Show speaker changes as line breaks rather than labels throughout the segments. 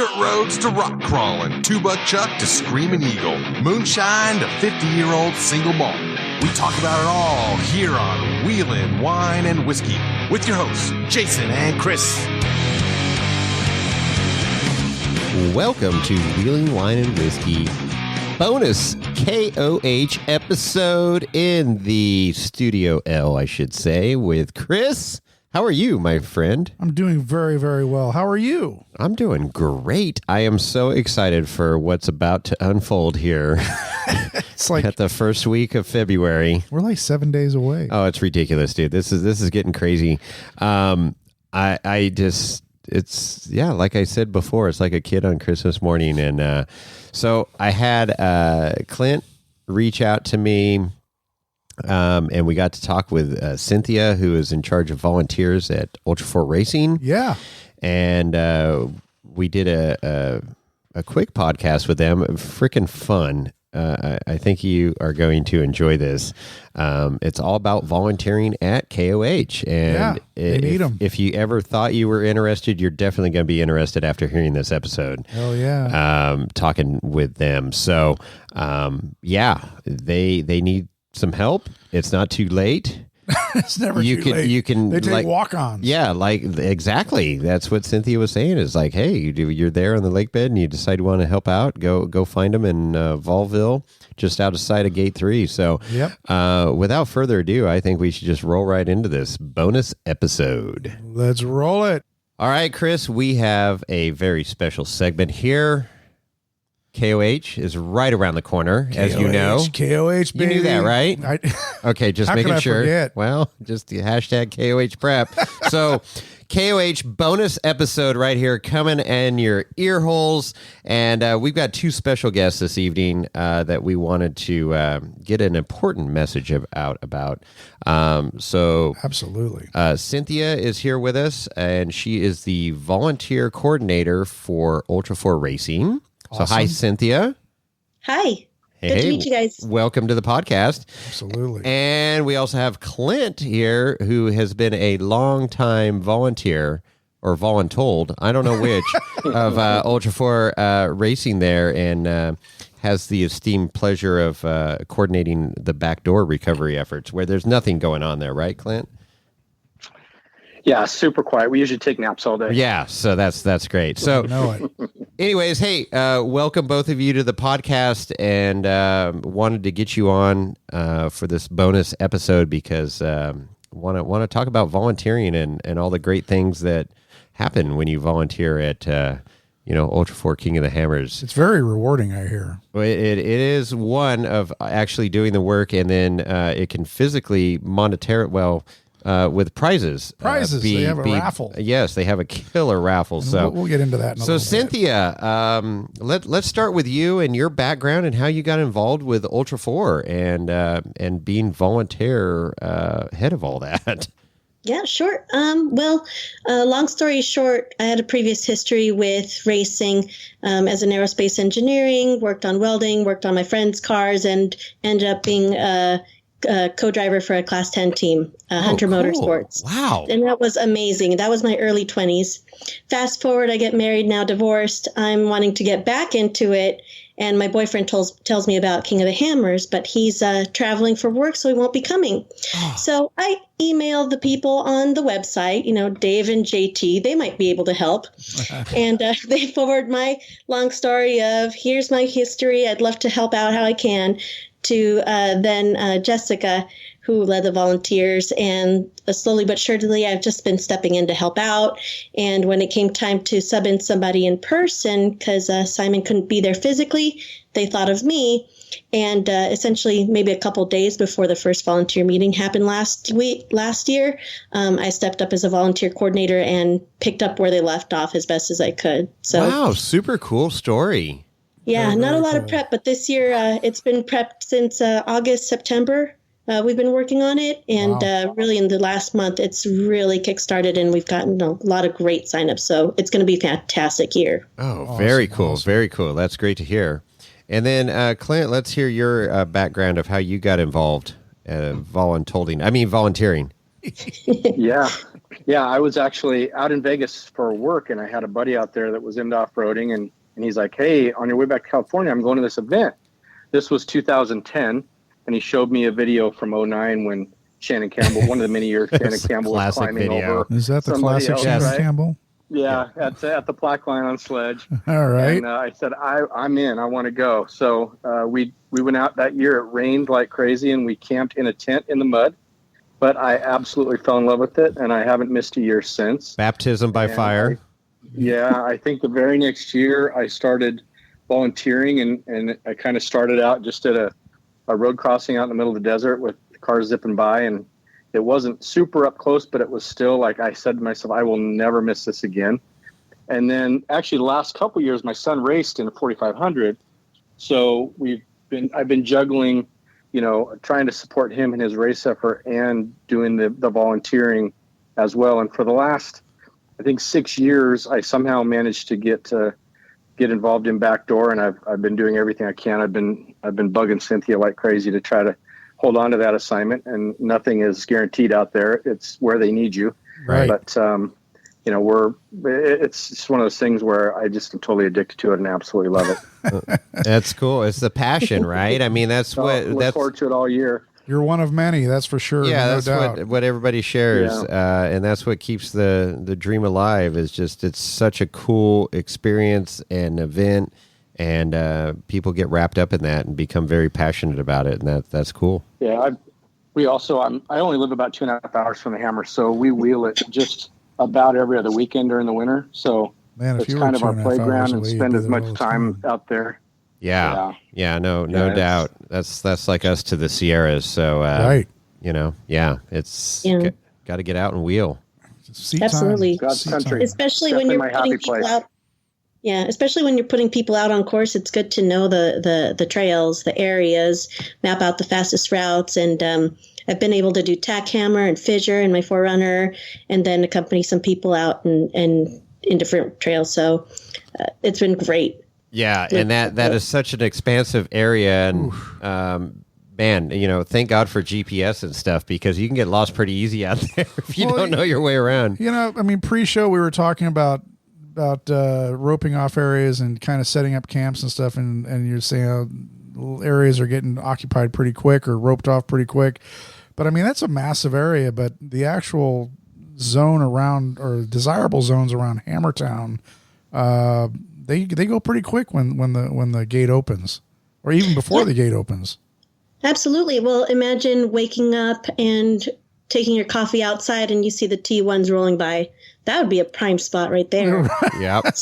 Dirt roads to rock crawling, two-buck chuck to screaming eagle, moonshine to 50-year-old single malt. We talk about it all here on Wheelin' Wine and Whiskey with your hosts, Jason and Chris.
Welcome to Wheeling Wine and Whiskey bonus KOH episode in the Studio L, I should say, with Chris. How are you, my friend?
I'm doing very, very well. How are you?
I'm doing great. I am so excited for what's about to unfold here.
It's like
at the first week of February.
We're like 7 days away.
Oh, it's ridiculous, dude. This is getting crazy. It's like I said before, it's like a kid on Christmas morning. And so I had Clint reach out to me, and we got to talk with Cynthia, who is in charge of volunteers at Ultra 4 Racing.
Yeah. And
we did a quick podcast with them. Freaking fun. I think you are going to enjoy this. It's all about volunteering at KOH. And
they need them.
If you ever thought you were interested, you're definitely going to be interested after hearing this episode.
Oh, yeah.
Talking with them. So, they need some help. It's not too late.
It's never too late.
You can.
They take walk-ons.
Yeah, exactly. That's what Cynthia was saying. Is like, hey, you're there on the lake bed and you decide you want to help out. Go find them in Volville, just out of sight of Gate 3. So, without further ado, I think we should just roll right into this bonus episode.
Let's roll it.
All right, Chris, we have a very special segment here. KOH is right around the corner, as you know.
KOH, baby.
You knew that, right? Okay, just making sure.
Forget?
Well, just the hashtag KOH prep. So, KOH bonus episode right here coming in your ear holes. And we've got two special guests this evening that we wanted to get an important message out about.
Absolutely.
Cynthia is here with us, and she is the volunteer coordinator for Ultra 4 Racing.
Awesome.
So, hi, Cynthia.
Hi. Good to meet you guys.
Welcome to the podcast.
Absolutely.
And we also have Clint here, who has been a long-time volunteer, or voluntold, I don't know which, of Ultra 4 Racing there, and has the esteemed pleasure of coordinating the backdoor recovery efforts, where there's nothing going on there, right, Clint?
Yeah, super quiet. We usually take naps all day.
Yeah, so that's great. So, anyways, hey, welcome both of you to the podcast, and wanted to get you on for this bonus episode because want to talk about volunteering and all the great things that happen when you volunteer at Ultra 4 King of the Hammers.
It's very rewarding, I hear.
It is one of actually doing the work, and then it can physically with prizes.
They have a raffle.
Yes, they have a killer raffle. So
we'll get into that in a little
Cynthia, let's start with you and your background and how you got involved with Ultra 4 and being volunteer head of all that.
Yeah, sure. Long story short, I had a previous history with racing as an aerospace engineering, worked on welding, worked on my friends' cars, and ended up being co-driver for a Class 10 team, Hunter
cool.
Motorsports.
Wow.
And that was amazing. That was my early 20s. Fast forward, I get married, now divorced. I'm wanting to get back into it. And my boyfriend tells me about King of the Hammers, but he's traveling for work, so he won't be coming. Oh. So I emailed the people on the website, Dave and JT. They might be able to help. And they forward my long story of, here's my history. I'd love to help out how I can. To then Jessica, who led the volunteers. And slowly but surely, I've just been stepping in to help out. And when it came time to sub in somebody in person, because Simon couldn't be there physically, they thought of me. And essentially, maybe a couple days before the first volunteer meeting happened last year, I stepped up as a volunteer coordinator and picked up where they left off as best as I could. So,
wow, super cool story.
Yeah, not a lot of prep, but this year it's been prepped since August, September. We've been working on it, and really in the last month, it's really kickstarted, and we've gotten a lot of great signups. So it's going to be a fantastic year.
Oh, awesome, very cool. Awesome. Very cool. That's great to hear. And then, Clint, let's hear your background of how you got involved volunteering.
Yeah. Yeah, I was actually out in Vegas for work, and I had a buddy out there that was into off-roading, and he's like, hey, on your way back to California, I'm going to this event. This was 2010, and he showed me a video from '09 when Shannon Campbell, one of the many years Shannon Campbell was climbing
video.
over.
Is that the classic Shannon
right?
Campbell?
Yeah, at the plaque line on Sledge.
All right.
And I said, I'm in. I want to go. So we went out that year. It rained like crazy, and we camped in a tent in the mud. But I absolutely fell in love with it, and I haven't missed a year since.
Baptism by fire.
I think the very next year I started volunteering, and I kind of started out just at a road crossing out in the middle of the desert with cars zipping by, and it wasn't super up close, but it was still like I said to myself, I will never miss this again. And then actually the last couple of years, my son raced in a 4,500. So I've been juggling, trying to support him in his race effort and doing the volunteering as well. And for the last, I think 6 years, I somehow managed to get involved in Backdoor, and I've been doing everything I can. I've been bugging Cynthia like crazy to try to hold on to that assignment, and nothing is guaranteed out there. It's where they need you.
Right.
But, it's just one of those things where I just am totally addicted to it and absolutely love it.
That's cool. It's the passion, right? I mean, that's
look forward to it all year.
You're one of many, that's for sure.
Yeah,
no
that's
doubt.
what everybody shares,
Yeah.
and that's what keeps the dream alive. Is just it's such a cool experience and event, and people get wrapped up in that and become very passionate about it, and that's cool.
Yeah, I only live about 2.5 hours from the Hammer, so we wheel it just about every other weekend during the winter. So
Man, if
it's
you were
kind of our
2.5
playground
hours
and
away,
spend
you'd
as
do that all
much
the
time out there.
No
Yeah,
doubt. That's like us to the Sierras. So
Right.
It's
Yeah.
got to get out and wheel.
Seat
Absolutely.
time.
God's
Seat
country.
time.
Especially when
Definitely
you're
my
putting
happy
people
place.
out. Yeah, especially when you're putting people out on course, it's good to know the trails, the areas, map out the fastest routes, and I've been able to do tack hammer and fissure in my Forerunner, and then accompany some people out and in different trails. So it's been great.
Yeah, and that is such an expansive area, and man, thank God for GPS and stuff, because you can get lost pretty easy out there if you don't know your way around.
Pre-show we were talking about roping off areas and kind of setting up camps and stuff, and you're saying areas are getting occupied pretty quick or roped off pretty quick. But I mean, that's a massive area, but the actual zone around, or desirable zones around Hammertown, they go pretty quick when the gate opens, or even before the gate opens.
Absolutely. Well, imagine waking up and taking your coffee outside and you see the T1s rolling by. That would be a prime spot right there.
Yep.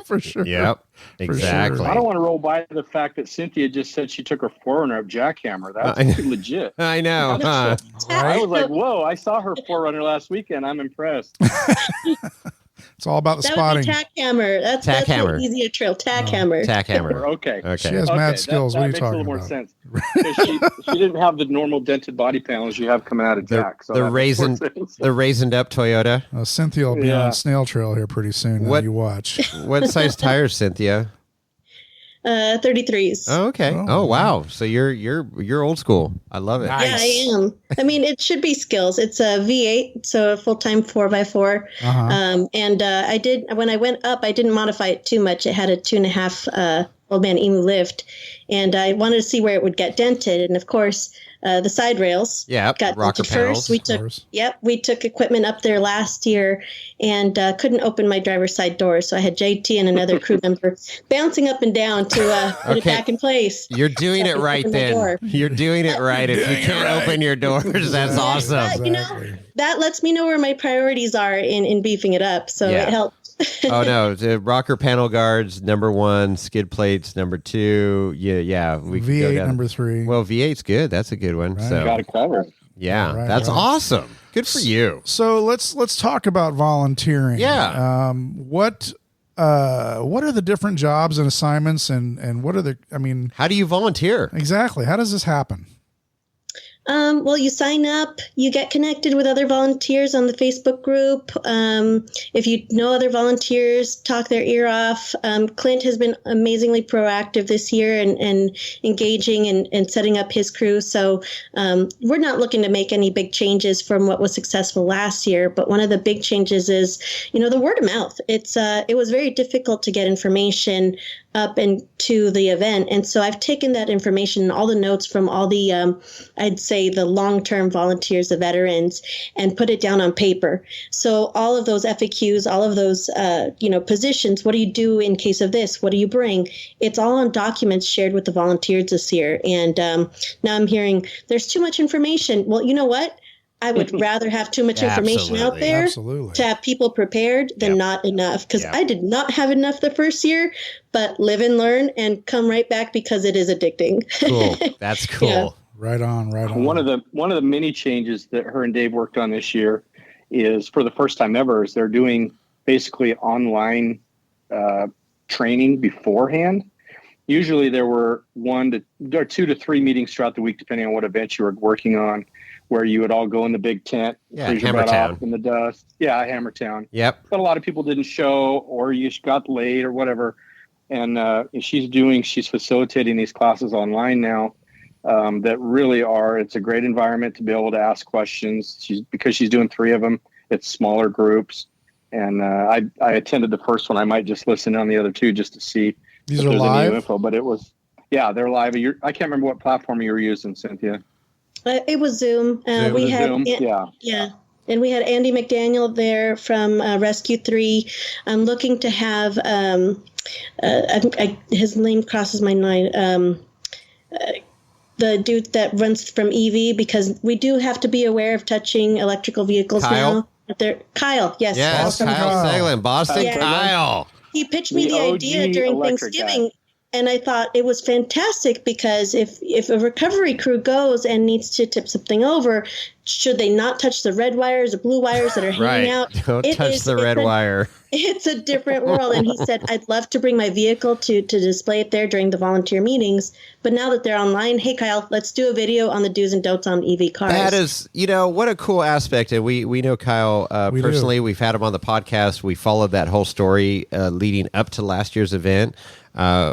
For sure.
Yep. Exactly.
I don't want to roll by the fact that Cynthia just said she took her Forerunner up Jackhammer. That's legit.
I know. Huh?
I was like, whoa, I saw her Forerunner last weekend. I'm impressed.
It's all about the
That
spotting.
would be tack hammer. That's
hammer.
an easier trail. Tack hammer.
Tack hammer.
Okay.
She has mad skills.
That
What are you
makes
talking
a little
about?
more sense. 'Cause she didn't have the normal dented body panels you have coming out of Jack. So
The
that makes more sense.
raisined up Toyota.
Cynthia will be on Snail Trail here pretty soon. Now you watch.
What size tires, Cynthia?
33s.
Oh, okay. Oh, wow. So you're old school. I love it.
Yeah, I am. I mean, it should be skills. It's a V8, so a full-time 4x4. And I did, when I went up, I didn't modify it too much. It had a 2.5 old man emu lift, and I wanted to see where it would get dented. And of course, the side rails got
rocker
dented first. We took equipment up there last year and couldn't open my driver's side door, so I had JT and another crew member bouncing up and down to put it back in place.
You're doing it right then. You're doing it right. If you can't open your doors, that's awesome.
That lets me know where my priorities are in beefing it up, so it helps.
Oh no, the rocker panel guards #1, skid plates #2. Yeah, we can go
V8
down.
#3.
Well, V8's good. That's a good one.
Right.
So
Got it covered.
yeah, that's awesome. Good for you.
So let's talk about volunteering.
Yeah.
What are the different jobs and assignments, and what are how do you
volunteer?
Exactly. How does this happen?
Well, you sign up, you get connected with other volunteers on the Facebook group. If you know other volunteers, talk their ear off. Clint has been amazingly proactive this year and engaging and setting up his crew. So we're not looking to make any big changes from what was successful last year. But one of the big changes is, the word of mouth. It was very difficult to get information up and to the event. And so I've taken that information, all the notes from all the, I'd say the long-term volunteers, the veterans, and put it down on paper. So all of those FAQs, all of those, positions, what do you do in case of this? What do you bring? It's all on documents shared with the volunteers this year. And now I'm hearing there's too much information. Well, you know what? I would rather have too much information out there to have people prepared than not enough. Because I did not have enough the first year, but live and learn and come right back because it is addicting.
Cool. That's cool.
Yeah. Right on.
One of the many changes that her and Dave worked on this year is, for the first time ever, is they're doing basically online training beforehand. Usually there were 2 to 3 meetings throughout the week, depending on what event you were working on, where you would all go in the big tent, freeze your butt off in the dust. Yeah, Hammertown.
Yep.
But a lot of people didn't show, or you got late or whatever. And she's facilitating these classes online now that really it's a great environment to be able to ask questions. Because she's doing 3 of them, it's smaller groups. And I attended the first one. I might just listen on the other 2 just to see
if there's any
info. But it was, they're live. I can't remember what platform you were using, Cynthia.
It was Zoom. We had
Zoom?
And we had Andy McDaniel there from Rescue 3. I'm looking to have his name crosses my mind. The dude that runs from EV, because we do have to be aware of touching electrical vehicles now. Kyle, yes.
Yes, Kyle Seglin, Boston. Yeah. Kyle.
He pitched me the idea during Thanksgiving. Guy. And I thought it was fantastic because if a recovery crew goes and needs to tip something over, should they not touch the red wires, the blue wires that are hanging out?
Don't touch the red wire.
It's a different world. And he said, I'd love to bring my vehicle to display it there during the volunteer meetings. But now that they're online, hey, Kyle, let's do a video on the do's and don'ts on EV cars.
That is, what a cool aspect. And we know Kyle personally. We've had him on the podcast. We followed that whole story leading up to last year's event.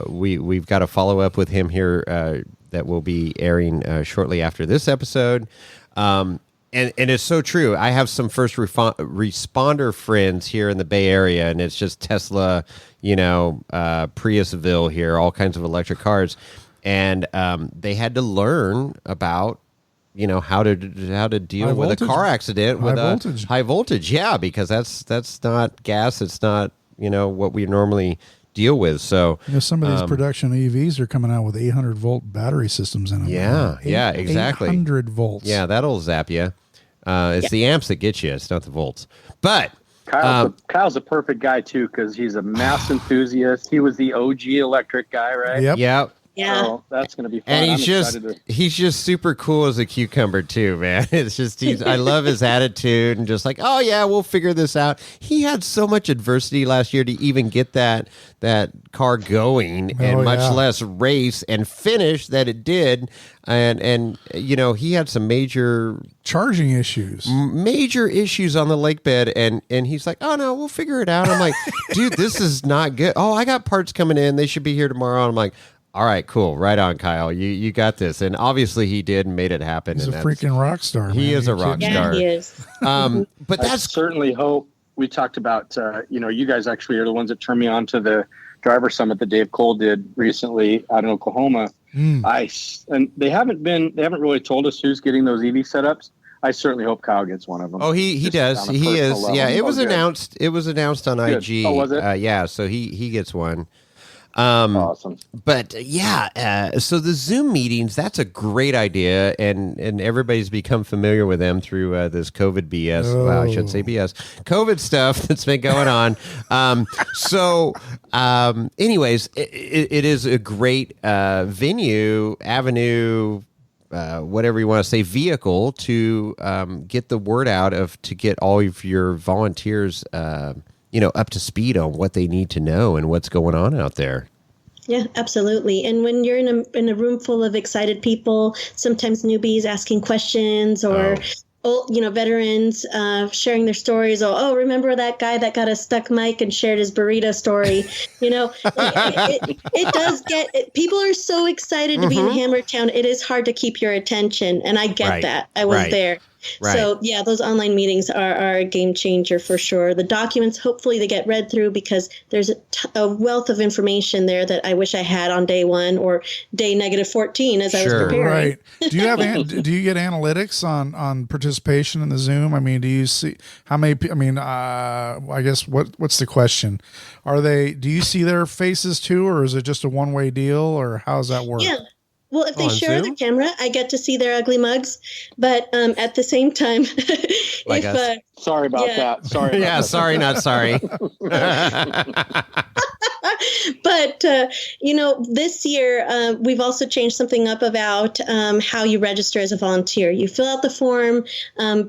We've got a follow up with him here that will be airing shortly after this episode. And it's so true. I have some first responder friends here in the Bay Area, and it's just Tesla, Priusville here, all kinds of electric cars, and they had to learn about how to deal with a car accident with high voltage. Yeah, because that's not gas. It's not what we normally deal with. So
some of these production EVs are coming out with 800 volt battery systems in them.
Yeah, exactly.
800 volts.
Yeah, that'll zap you. It's the amps that get you. It's not the volts. But
Kyle's a perfect guy too, because he's a mass enthusiast. He was the OG electric guy, right?
Yep.
Yeah.
So that's going to be fun.
And he's just super cool as a cucumber too, man. It's just, I love his attitude and just like, oh yeah, we'll figure this out. He had so much adversity last year to even get that car going and much less race and finish that it did. And he had some major
charging issues,
on the lake bed. And he's like, oh no, we'll figure it out. I'm like, dude, this is not good. Oh, I got parts coming in. They should be here tomorrow. And I'm like, all right, cool. Right on, Kyle. You got this. And obviously he did and made it happen.
He's a freaking rock star.
He is a rock star.
Yeah, he is.
But
I certainly hope. We talked about, you guys actually are the ones that turned me on to the driver summit that Dave Cole did recently out in Oklahoma. And they haven't really told us who's getting those EV setups. I certainly hope Kyle gets one of them.
Oh, he does. He is. Level. Yeah, it was announced. Good. It was announced on
Good.
IG.
Oh, was it?
Yeah, so he gets one.
Awesome.
But so the Zoom meetings, that's a great idea, and everybody's become familiar with them through this COVID BS. Well, I shouldn't say BS. COVID stuff that's been going on. Anyways, it is a great avenue, whatever you want to say, vehicle to get the word out to get all of your volunteers up to speed on what they need to know and what's going on out there.
Yeah, absolutely. And when you're in a room full of excited people, sometimes newbies asking questions or veterans sharing their stories. Or, remember that guy that got a stuck mic and shared his burrito story? It does people are so excited to be in Hammertown. It is hard to keep your attention. And I get that. I was there.
Right.
So, yeah, those online meetings are a game changer for sure. The documents, hopefully they get read through because there's a wealth of information there that I wish I had on day 1 or day -14 as I was preparing.
Right. Do you have do you get analytics on participation in the Zoom? I mean, do you see how many? I guess what's the question? Do you see their faces too, or is it just a one-way deal, or how does that work?
Yeah. Well, if they share the camera, I get to see their ugly mugs. But at the same time,
sorry about that. Sorry.
Yeah, sorry, not sorry.
But, this year, we've also changed something up about how you register as a volunteer. You fill out the form.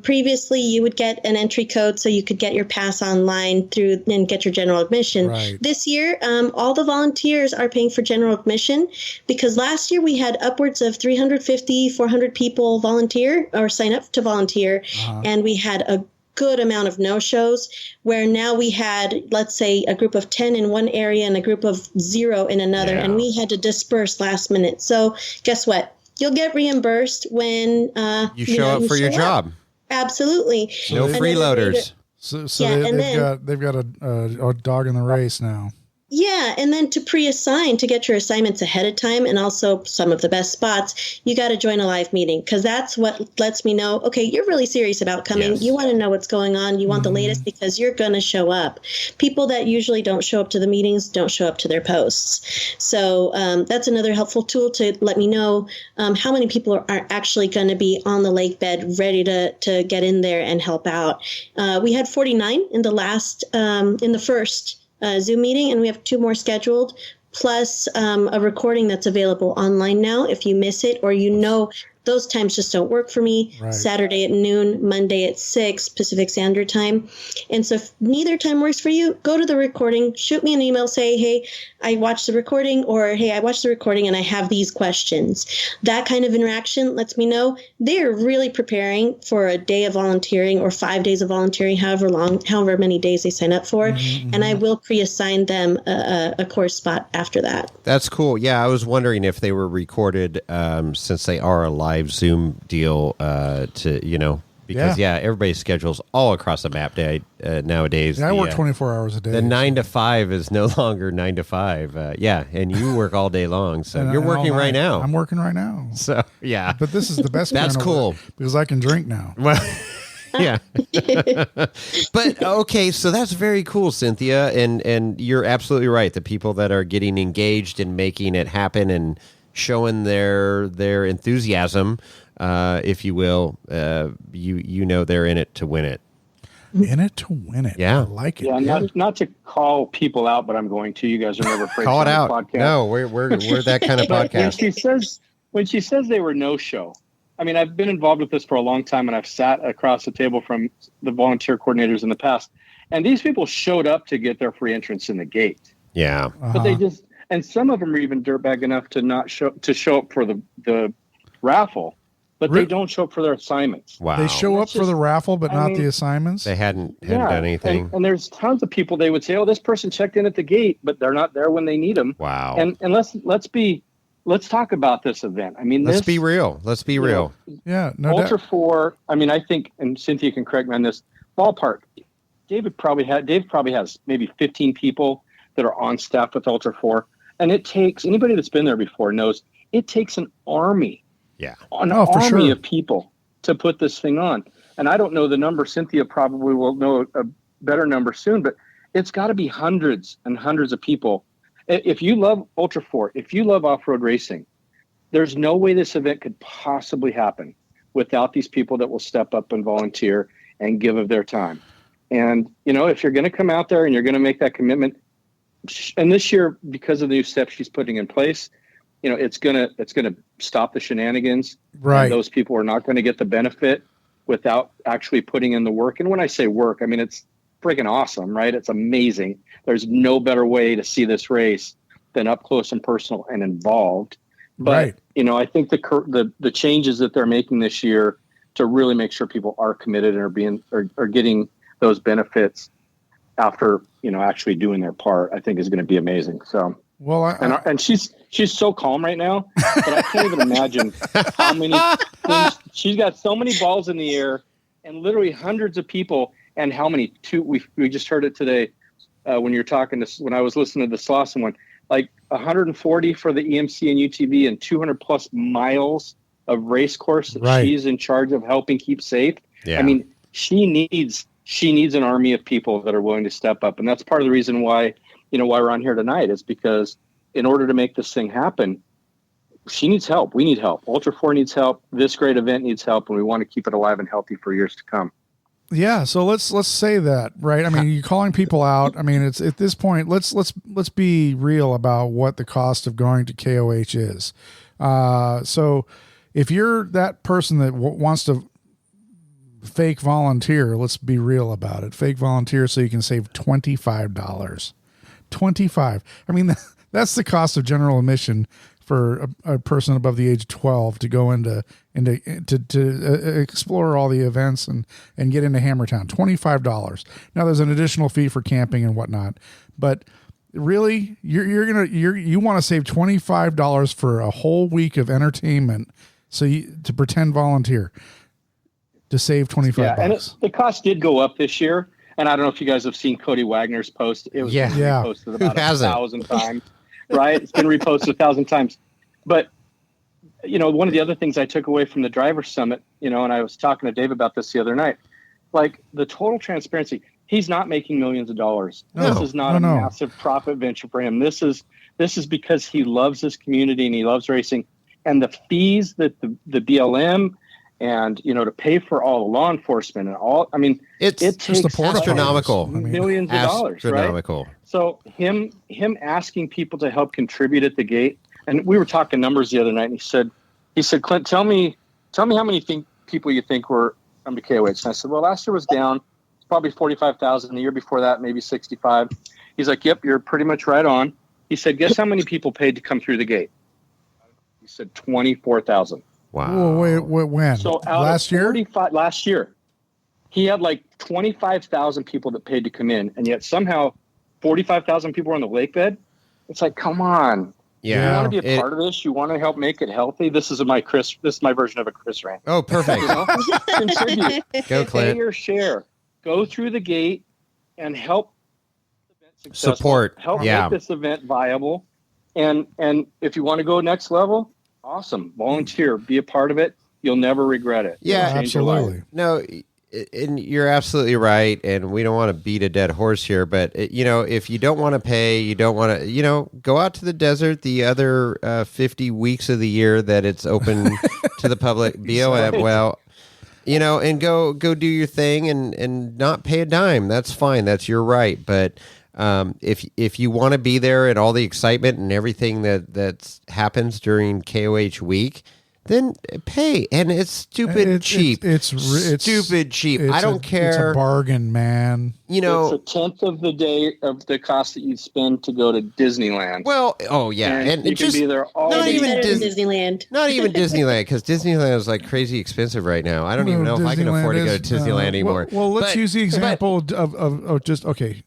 Previously, you would get an entry code so you could get your pass online through and get your general admission.
Right.
This year, all the volunteers are paying for general admission because last year we had upwards of 350, 400 people volunteer or sign up to volunteer. And we had a good amount of no-shows where now we had, let's say, a group of 10 in one area and a group of 0 in another. And we had to disperse last minute. So guess what? You'll get reimbursed when
you show up for your job.
Absolutely.
No freeloaders.
So they've got a dog in the race now.
Yeah, and then to pre-assign, to get your assignments ahead of time and also some of the best spots, you got to join a live meeting because that's what lets me know, okay, you're really serious about coming. Yes. You want to know what's going on. You want the latest because you're going to show up. People that usually don't show up to the meetings don't show up to their posts. So that's another helpful tool to let me know how many people are actually going to be on the lake bed ready to get in there and help out. We had 49 in the first Zoom meeting, and we have 2 more scheduled, plus a recording that's available online now if you miss it or those times just don't work for me. Right. Saturday at noon, Monday at 6 Pacific Standard Time. And so if neither time works for you, go to the recording, shoot me an email, say, hey, I watched the recording, or hey, I watched the recording and I have these questions. That kind of interaction lets me know they're really preparing for a day of volunteering or 5 days of volunteering, however many days they sign up for. Mm-hmm. And I will pre-assign them a course spot after that.
That's cool. Yeah, I was wondering if they were recorded since they are a live Zoom deal because everybody's schedules all across the map nowadays.
Yeah, I work 24 hours a day.
The 9 to 5 is no longer 9 to 5. And you work all day long, so you're working right now.
I'm working right now.
So yeah,
but this is the best.
That's
kind of
cool
because I can drink now.
Well, yeah. But okay, so that's very cool, Cynthia, and you're absolutely right. The people that are getting engaged and making it happen and showing their enthusiasm, if you will, they're in it to win it.
In it to win it.
Yeah,
I like it.
Yeah, not to call people out, but I'm going to. You guys are never afraid
call
to
it out.
Podcast.
No, we're that kind of podcast.
When she says they were no show, I mean, I've been involved with this for a long time, and I've sat across the table from the volunteer coordinators in the past, and these people showed up to get their free entrance in the gate.
Yeah,
but they just. And some of them are even dirtbag enough to show up for the raffle, but they don't show up for their assignments.
Wow.
They show up for the raffle, but not the assignments?
They hadn't done anything.
And there's tons of people they would say, oh, this person checked in at the gate, but they're not there when they need them.
Wow.
And let's talk about this event. I mean,
let's be real. Let's be real.
Yeah. No
Ultra
doubt.
4, I mean, I think, and Cynthia can correct me on this, ballpark, Dave probably has maybe 15 people that are on staff with Ultra 4. And it takes, anybody that's been there before knows, it takes an army.
Yeah.
An army of people to put this thing on. And I don't know the number. Cynthia probably will know a better number soon, but it's got to be hundreds and hundreds of people. If you love Ultra 4, if you love off-road racing, there's no way this event could possibly happen without these people that will step up and volunteer and give of their time. And, if you're going to come out there and you're going to make that commitment, and this year, because of the new steps she's putting in place, it's gonna stop the shenanigans.
Right.
And those people are not going to get the benefit without actually putting in the work. And when I say work, I mean it's freaking awesome, right? It's amazing. There's no better way to see this race been up close and personal and involved. But,
Right.
I think the changes that they're making this year to really make sure people are committed and are getting those benefits after, actually doing their part, I think is going to be amazing. So,
Well,
and she's so calm right now, but I can't even imagine how many things she's got. So many balls in the air, and literally hundreds of people. And how many? We just heard it today when you're talking to when I was listening to the Slauson one. Like 140 for the EMC and UTV, and 200 plus miles of race course that
Right.
she's in charge of helping keep safe.
Yeah.
I mean, she needs an army of people that are willing to step up, and that's part of the reason why we're on here tonight, is because in order to make this thing happen, she needs help. We need help. Ultra 4 needs help. This great event needs help, and we want to keep it alive and healthy for years to come.
yeah. So let's say that, right? I mean, you're calling people out. I mean, it's at this point. Let's be real about what the cost of going to KOH is. So if you're that person that wants to fake volunteer, let's be real about it. Fake volunteer so you can save $25. $25. I mean, that's the cost of general admission for a person above the age of 12 to go into explore all the events and get into Hammertown. $25. Now there's an additional fee for camping and whatnot, but really you want to save $25 for a whole week of entertainment. So to pretend volunteer to save $25.
And the cost did go up this year. And I don't know if you guys have seen Cody Wagner's post. It was reposted about 1,000 times, right? It's been reposted 1,000 times. But, one of the other things I took away from the driver's summit, and I was talking to Dave about this the other night, like the total transparency, he's not making millions of dollars.
No,
this is not a massive profit venture for him. This is because he loves this community and he loves racing. And the fees that the BLM and, to pay for all the law enforcement and all, I mean,
it's
it
just
takes
astronomical.
Millions of dollars,
astronomical.
Right? So him asking people to help contribute at the gate, and we were talking numbers the other night, and he said, Clint, tell me how many people you think were under KOH. And I said, well, last year was down. It's probably 45,000. The year before that, maybe 65. He's like, yep, you're pretty much right on. He said, guess how many people paid to come through the gate? He said 24,000.
Wow.
Whoa, wait, when?
So out
last
of
year?
Last year, he had like 25,000 people that paid to come in, and yet somehow 45,000 people were on the lake bed. It's like, come on.
Yeah.
You want to be a part of this? You want to help make it healthy? This is my version of a Chris rant.
Oh, perfect.
Contribute.
Go,
Pay
Clint.
your share. Go through the gate and help the event successful.
Support.
Help
Yeah.
make this event viable. And if you want to go next level, awesome. Volunteer. Be a part of it. You'll never regret it.
Yeah,
It'll change your life.
absolutely.
No, and you're absolutely right. And we don't want to beat a dead horse here, but if you don't want to pay, you don't want to, go out to the desert the other 50 weeks of the year that it's open to the public. BOM, well, and go do your thing and not pay a dime. That's fine. That's your right. But if you want to be there and all the excitement and everything that happens during KOH week, then pay. And it's stupid cheap.
It's
stupid cheap. I don't care.
It's a bargain, man.
It's a tenth of the day of the cost that you spend to go to Disneyland.
Well, oh yeah,
and you
it
can
just
be there all
not
day.
even
better than Disneyland.
not even Disneyland, because Disneyland is like crazy expensive right now. I don't even know if I can afford to go to Disneyland anymore.
Well, let's use the example of just okay.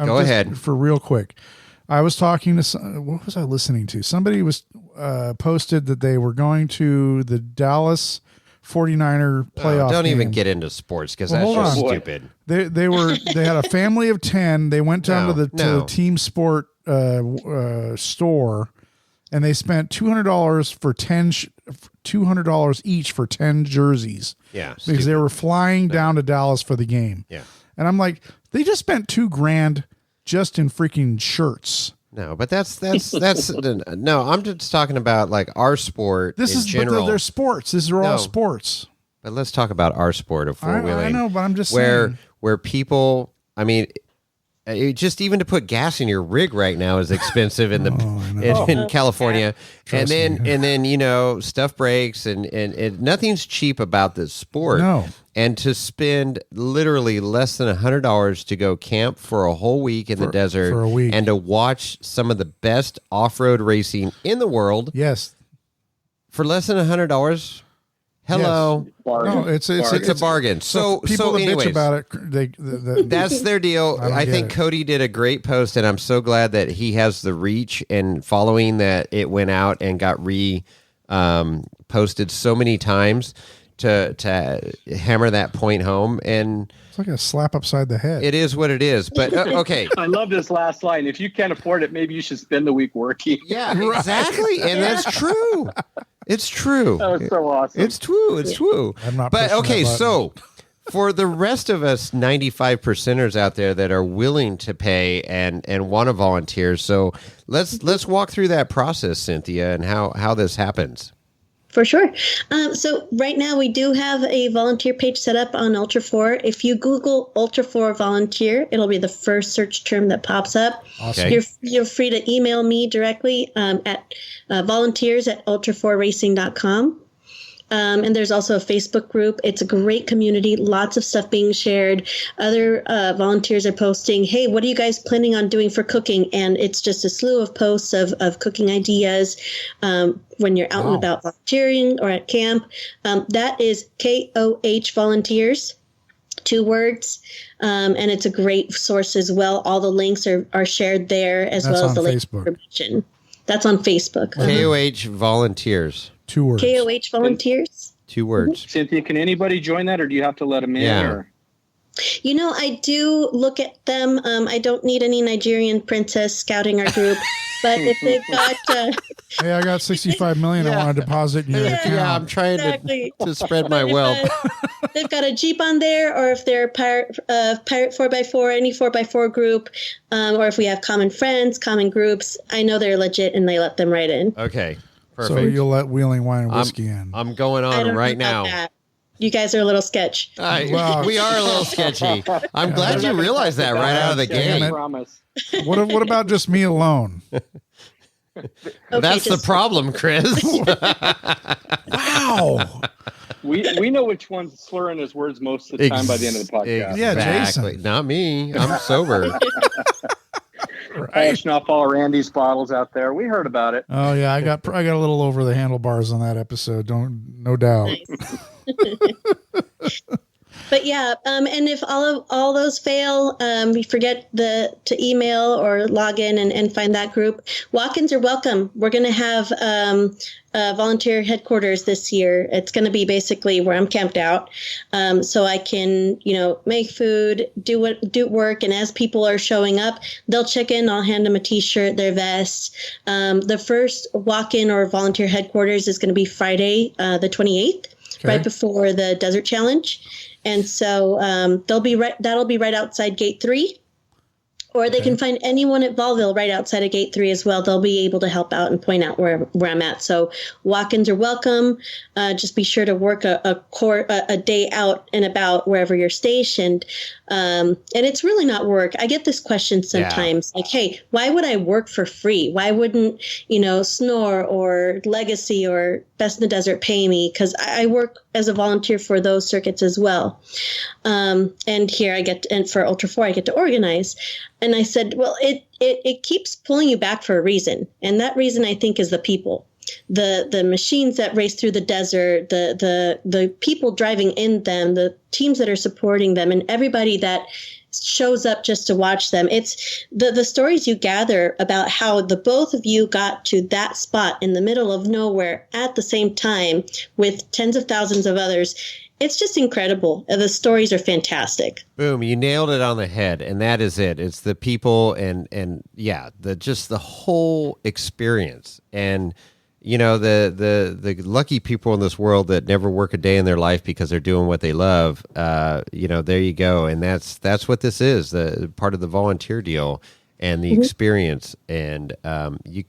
Go ahead.
For real quick. I was talking to what was I listening to? Somebody was posted that they were going to the Dallas 49er playoff.
Don't even
game.
get into sports because
Well,
that's just
hold on.
stupid.
They had a family of 10. They went down to the team sport store, and they spent $200 for $200 each for 10 jerseys.
Yeah,
because they were flying down to Dallas for the game.
Yeah,
and I'm like, they just spent $2,000 just in freaking shirts.
No, but that's no. I'm just talking about like our sport.
This
in
is
general.
but they're sports. These are all sports.
But let's talk about our sport of four-wheeling.
I know, but I'm just saying.
Where people, I mean, just even to put gas in your rig right now is expensive in in California.
Trust
and
me.
then stuff breaks and nothing's cheap about this sport.
No.
and to spend literally less than $100 to go camp for a whole week in the desert
for a week.
and to watch some of the best off-road racing in the world
Yes.
for less than $100. Hello.
Bargain.
No, it's
It's a bargain. So
people that
anyways,
bitch about it,
that's their deal.
I don't
I
get
think
it.
Cody did a great post, and I'm so glad that he has the reach and following that it went out and got posted so many times to hammer that point home. And
it's like a slap upside the head.
it is what it is. But okay.
I love this last line. If you can't afford it, maybe you should spend the week working.
Yeah, exactly. And that's true. It's true.
That was so awesome.
It's true. It's true.
I'm not
But
pushing
okay,
that button.
so for the rest of us 95%ers out there that are willing to pay and want to volunteer, so let's walk through that process, Cynthia, and how this happens.
For sure. So right now we do have a volunteer page set up on Ultra 4. If you Google Ultra 4 volunteer, it'll be the first search term that pops up.
Awesome.
Okay.
You're free to email me directly at volunteers@ultra4racing.com. And there's also a Facebook group. It's a great community, lots of stuff being shared. Other volunteers are posting, hey, what are you guys planning on doing for cooking? And it's just a slew of posts of cooking ideas when you're out and about volunteering or at camp. That is KOH Volunteers, 2 words. And it's a great source as well. All the links are shared there, as
That's
well as
on
the link
Facebook.
information. That's on Facebook.
KOH Volunteers.
2 words.
KOH Volunteers.
2 words.
Cynthia, can anybody join that, or do you have to let them in?
Yeah.
Or?
You know, I do look at them. I don't need any Nigerian princess scouting our group, but if they've got,
Hey, I got 65 million. I want to deposit in your account.
Yeah, I'm trying
exactly.
to spread my wealth.
If they've got a Jeep on there, or if they're a pirate 4x4, any 4x4 group, or if we have common friends, common groups, I know they're legit and they let them right in.
Okay. Perfect.
So you'll let Wheeling Wine and Whiskey in.
I'm going
I
on
don't
right
know about
now.
that. You guys are a little sketch.
Wow.
We are a little sketchy. I'm glad you realized that right out of the
Damn
gate.
it.
Promise.
What about just me alone?
That's the problem, Chris.
Wow.
We know which one's slurring his words most of the time by the end of the podcast.
Yeah,
Exactly.
Jason.
Not me. I'm sober.
Polishing off all Randy's bottles out there. We heard about it.
Oh yeah, I got a little over the handlebars on that episode. No doubt.
Nice. But yeah, and if all those fail, you forget to email or log in and find that group. Walk-ins are welcome. We're going to have volunteer headquarters this year. It's going to be basically where I'm camped out, so I can make food, do work, and as people are showing up, they'll check in. I'll hand them a T-shirt, their vest. The first walk-in or volunteer headquarters is going to be Friday, the 28th, right before the Desert Challenge. And so that'll be right outside Gate 3, or they can find anyone at Volville right outside of Gate 3 as well. They'll be able to help out and point out where I'm at. So walk-ins are welcome. Just be sure to work a day out and about wherever you're stationed. And it's really not work. I get this question sometimes, like, hey, why would I work for free? Why wouldn't, Snore or Legacy or Best in the Desert pay me? Because I work as a volunteer for those circuits as well. And here and for Ultra 4, I get to organize. And I said, well, it keeps pulling you back for a reason. And that reason, I think, is the people. The machines that race through the desert, the people driving in them, the teams that are supporting them, and everybody that shows up just to watch them. It's the stories you gather about how the both of you got to that spot in the middle of nowhere at the same time with tens of thousands of others. It's just incredible. The stories are fantastic.
Boom, you nailed it on the head, and that is it. It's the people and the whole experience. And the lucky people in this world that never work a day in their life because they're doing what they love. There you go, and that's what this is. The part of the volunteer deal and the experience, and you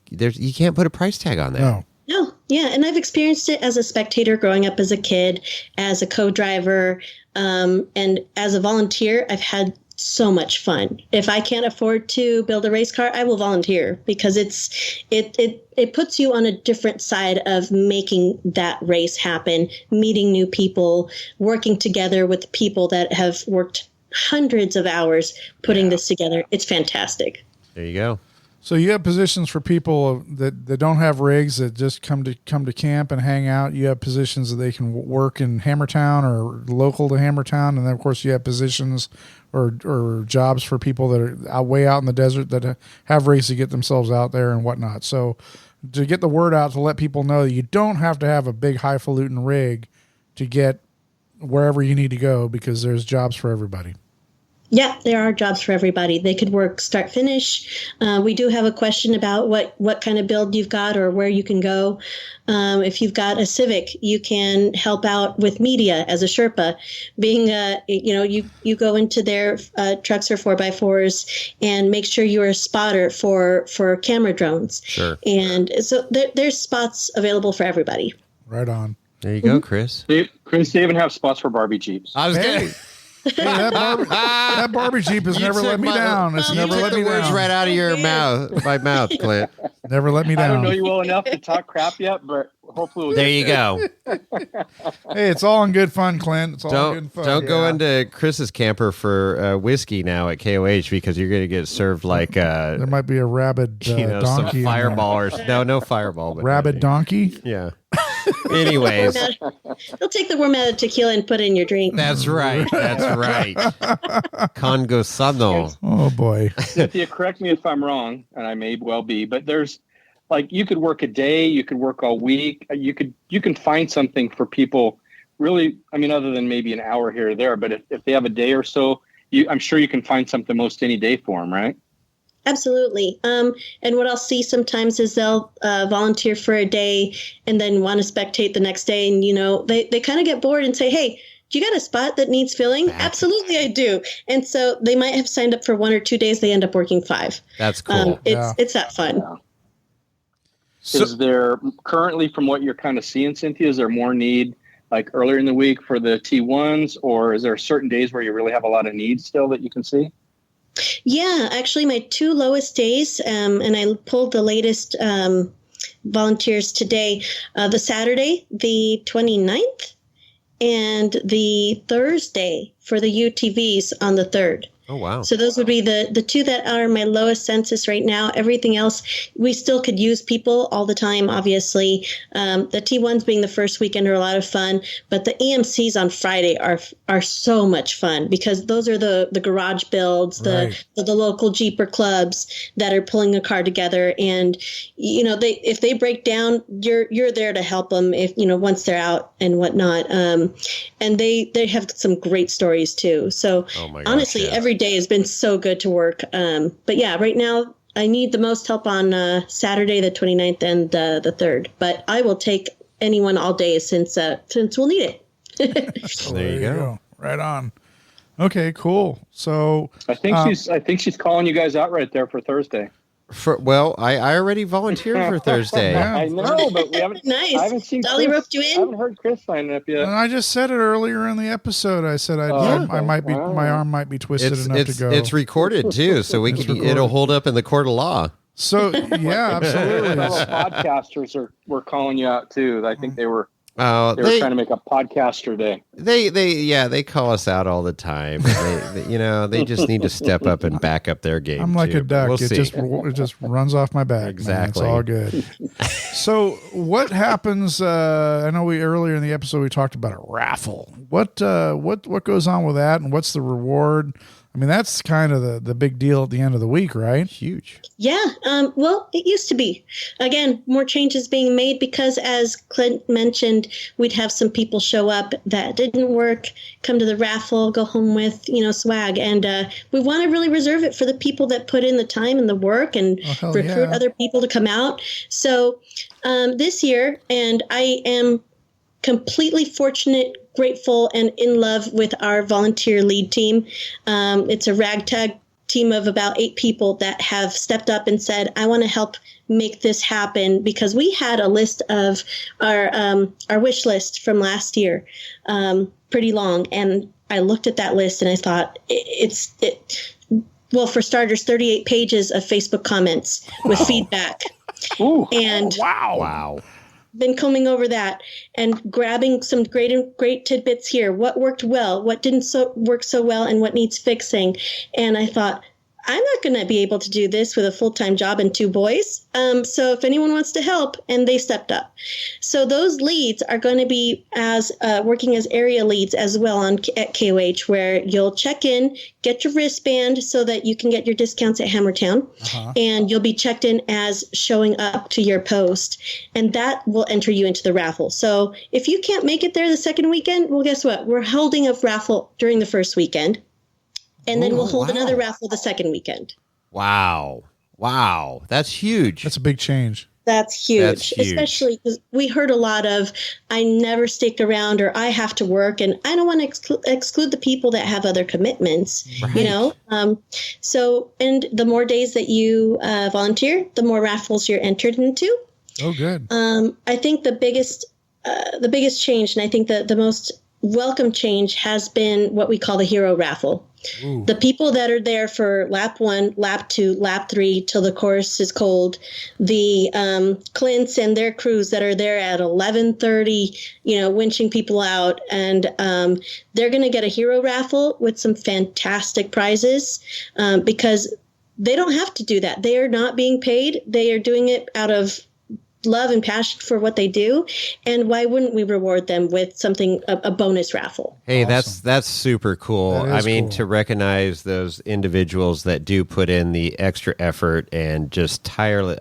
can't put a price tag on that.
No, yeah, and I've experienced it as a spectator growing up as a kid, as a co-driver, and as a volunteer. I've had so much fun. If I can't afford to build a race car, I will volunteer, because it puts you on a different side of making that race happen, meeting new people, working together with people that have worked hundreds of hours putting this together. It's fantastic.
There you go.
So you have positions for people that don't have rigs, that just come to camp and hang out. You have positions that they can work in Hammertown or local to Hammertown, and then of course you have positions or jobs for people that are way out in the desert that have rigs to get themselves out there and whatnot. So to get the word out, to let people know that you don't have to have a big highfalutin rig to get wherever you need to go, because there's jobs for everybody.
Yeah, there are jobs for everybody. They could work start finish. We do have a question about what kind of build you've got or where you can go. If you've got a Civic, you can help out with media as a Sherpa. Being you go into their trucks or 4x4s and make sure you're a spotter for camera drones.
Sure.
And so there's spots available for everybody.
Right on.
There you go, Chris.
Chris, they even have spots for Barbie Jeeps.
I was
Hey. Hey, that Barbie Jeep has never let me down. It's never let me
the words
down.
right out of your mouth, my mouth, Clint.
Never let me
I don't
down.
know you well enough to talk crap yet, but hopefully we'll
There
get
you
there.
go.
Hey, it's all in good fun, Clint. It's all in good fun.
Don't go into Chris's camper for whiskey now at KOH, because you're going to get served like
There might be a rabid
some
donkey.
fireball or no fireball, but
Rabid donkey?
Yeah. Anyways,
They'll take the worm out of tequila and put it in your drink.
that's right. That's right. Congo Sano.
Oh, boy.
Cynthia, correct me if I'm wrong, and I may well be, but there's like, you could work a day, you could work all week, you can find something for people, really. I mean, other than maybe an hour here or there, but if they have a day or so, I'm sure you can find something most any day for them, right?
Absolutely. And what I'll see sometimes is they'll volunteer for a day and then want to spectate the next day. And, they kind of get bored and say, hey, do you got a spot that needs filling? Absolutely, I do. And so they might have signed up for 1 or 2 days. They end up working 5.
That's cool.
It's that fun.
Yeah. So, is there currently, from what you're kind of seeing, Cynthia, is there more need like earlier in the week for the T1s, or is there certain days where you really have a lot of needs still that you can see?
Yeah, actually, my 2 lowest days, and I pulled the latest volunteers today, the Saturday, the 29th, and the Thursday for the UTVs on the 3rd.
Oh, wow.
So those would be the 2 that are my lowest census right now. Everything else, we still could use people all the time, obviously. The T1s being the first weekend are a lot of fun, but the EMCs on Friday are so much fun, because those are the garage builds,
Right.
the local Jeeper clubs that are pulling a car together. And, if they break down, you're there to help them once they're out and whatnot. And they have some great stories too. So
Oh my gosh,
honestly,
yeah.
every day has been so good to work. But yeah, right now I need the most help on Saturday, the 29th and the 3rd. But I will take anyone all day since we'll need it.
There you go.
Right on. Okay, cool. So
I think she's calling you guys out right there for Thursday.
I already volunteered for Thursday.
Yeah.
I know, but we haven't.
Nice.
I haven't seen
Dolly
Chris.
roped you in?
I haven't heard Chris signing up yet.
and I just said it earlier in the episode. I said I might be my arm might be twisted enough to go.
It's recorded too, so it'll hold up in the court of law.
So yeah, absolutely.
Fellow podcasters were calling you out too. I think they were
Oh,
they were trying to make a podcaster day.
They call us out all the time. They just need to step up and back up their game.
I'm like
too.
a duck.
We'll
it
see.
just runs off my back.
Exactly.
Man. It's all good. So what happens? I know earlier in the episode we talked about a raffle. What goes on with that, and what's the reward? I mean, that's kind of the big deal at the end of the week, right?
Huge.
Yeah. Well, it used to be. Again, more changes being made because, as Clint mentioned, we'd have some people show up that didn't work, come to the raffle, go home with, swag. And we want to really reserve it for the people that put in the time and the work and recruit other people to come out. So this year, and I am completely fortunate, grateful, and in love with our volunteer lead team. It's a ragtag team of about 8 people that have stepped up and said, I want to help make this happen, because we had a list of our wish list from last year, pretty long. And I looked at that list and I thought well, for starters, 38 pages of Facebook comments with feedback.
Ooh.
And
Wow.
been combing over that and grabbing some great tidbits here. What worked well, what didn't work so well, and what needs fixing. And I thought, I'm not going to be able to do this with a full-time job and 2 boys. So if anyone wants to help, and they stepped up. So those leads are going to be as working as area leads as well at KOH, where you'll check in, get your wristband so that you can get your discounts at Hammertown, and you'll be checked in as showing up to your post, and that will enter you into the raffle. So if you can't make it there the second weekend, well, guess what? We're holding a raffle during the first weekend. And then we'll hold another raffle the second weekend.
Wow. That's huge.
That's a big change.
That's huge. Especially because we heard a lot of, I never stick around, or I have to work, and I don't want to exclude the people that have other commitments, you know? So, and the more days that you volunteer, the more raffles you're entered into.
Oh, good.
I think the biggest change, and I think the most welcome change, has been what we call the hero raffle. Ooh. The people that are there for lap 1, lap 2, lap 3 till the course is cold, the Clints and their crews that are there at 11:30, winching people out, and they're going to get a hero raffle with some fantastic prizes because they don't have to do that. They are not being paid. They are doing it out of love and passion for what they do, and why wouldn't we reward them with something, a bonus raffle?
Hey, awesome. That's super cool. I mean, cool to recognize those individuals that do put in the extra effort and just tireless.